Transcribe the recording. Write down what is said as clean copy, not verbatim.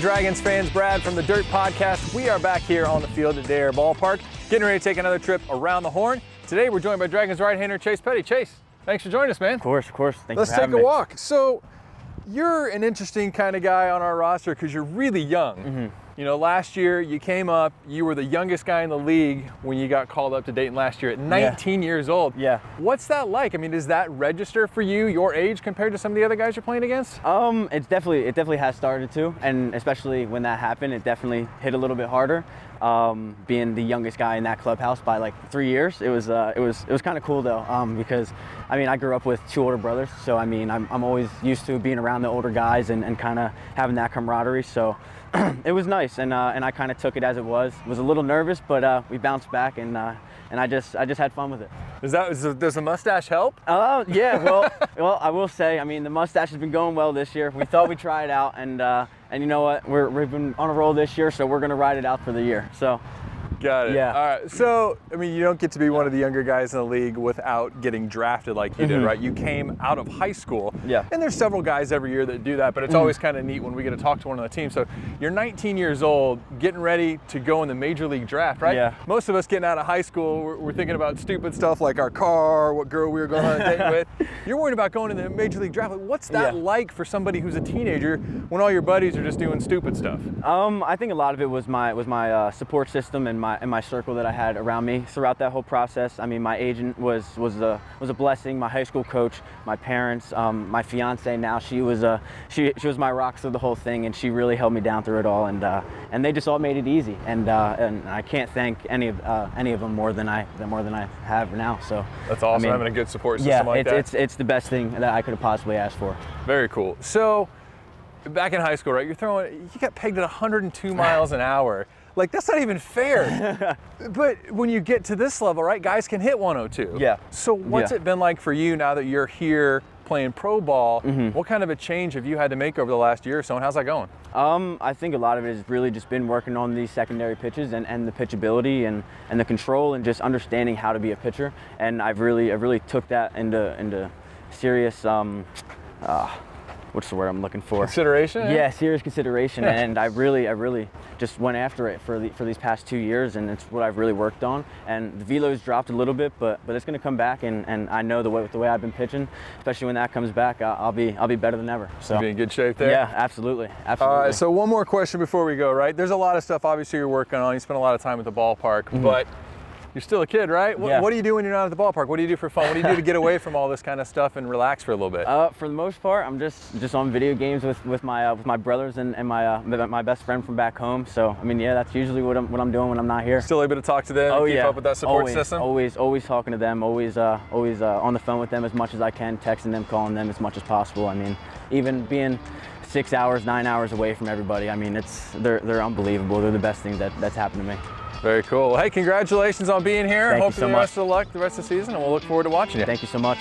Dragons fans, Brad from the Dirt Podcast. We are back here on the field at Dare Ballpark, getting ready to take another trip around the horn. Today we're joined by Dragons right-hander Chase Petty. Chase, thanks for joining us, man. Of course. Thank you for having me. Let's take a walk. So, you're an interesting kind of guy on our roster because you're really young. Mm-hmm. You know, last year you came up, you were the youngest guy in the league when you got called up to Dayton last year at 19 years old. Yeah. What's that like? I mean, does that register for you, your age, compared to some of the other guys you're playing against? It definitely has started to, and especially when that happened, it definitely hit a little bit harder. Being the youngest guy in that clubhouse by like 3 years, it was kind of cool though, because I mean I grew up with 2 older brothers, so I mean I'm always used to being around the older guys and kind of having that camaraderie. So it was nice, and I kind of took it as it was. Was a little nervous, but we bounced back, and I just had fun with it. Does the mustache help? Yeah. Well, I will say, I mean, the mustache has been going well this year. We thought we'd try it out, and you know what? We've been on a roll this year, so we're gonna ride it out for the year. So. Got it. Yeah. All right. So, I mean, you don't get to be one of the younger guys in the league without getting drafted like you did, right? You came out of high school. Yeah. And there's several guys every year that do that, but it's always kind of neat when we get to talk to one on the team. So, you're 19 years old, getting ready to go in the major league draft, right? Yeah. Most of us getting out of high school, we're thinking about stupid stuff like our car, what girl we were going on a date with. You're worried about going in the major league draft. What's that like for somebody who's a teenager when all your buddies are just doing stupid stuff? I think a lot of it was my support system and my circle that I had around me throughout that whole process. I mean, my agent was a blessing. My high school coach, my parents, my fiance now, she was my rock through the whole thing, and she really held me down through it all. And they just all made it easy. And I can't thank any of them more than I have now. So that's awesome. I mean, having a good support system like that. It's the best thing that I could have possibly asked for. Very cool. So back in high school, right? You got pegged at 102 miles an hour. Like, that's not even fair. But when you get to this level, right, guys can hit 102. Yeah. So what's it been like for you now that you're here playing pro ball? Mm-hmm. What kind of a change have you had to make over the last year or so, and how's that going? I think a lot of it has really just been working on these secondary pitches and the pitchability and the control and just understanding how to be a pitcher. And I really took that into serious, what's the word I'm looking for? Consideration? Yeah, serious consideration. And I really just went after it for these past 2 years, and it's what I've really worked on. And the velo's dropped a little bit, but it's going to come back, and I know the way I've been pitching, especially when that comes back, I'll be better than ever. So you'll be in good shape there? Yeah, absolutely. All right, so one more question before we go, right? There's a lot of stuff obviously you're working on. You spend a lot of time at the ballpark, but you're still a kid, right? What do you do when you're not at the ballpark? What do you do for fun? What do you do to get away from all this kind of stuff and relax for a little bit? For the most part, I'm just on video games with my brothers and my best friend from back home. So I mean, yeah, that's usually what I'm doing when I'm not here. Still able to talk to them and keep up with that support system? Always talking to them. Always on the phone with them as much as I can, texting them, calling them as much as possible. I mean, even being 6 hours, 9 hours away from everybody, I mean, they're unbelievable. They're the best thing that's happened to me. Very cool. Well, hey, congratulations on being here. Thank you Hope so you much. best of luck the rest of the season, and we'll look forward to watching you. Thank you so much.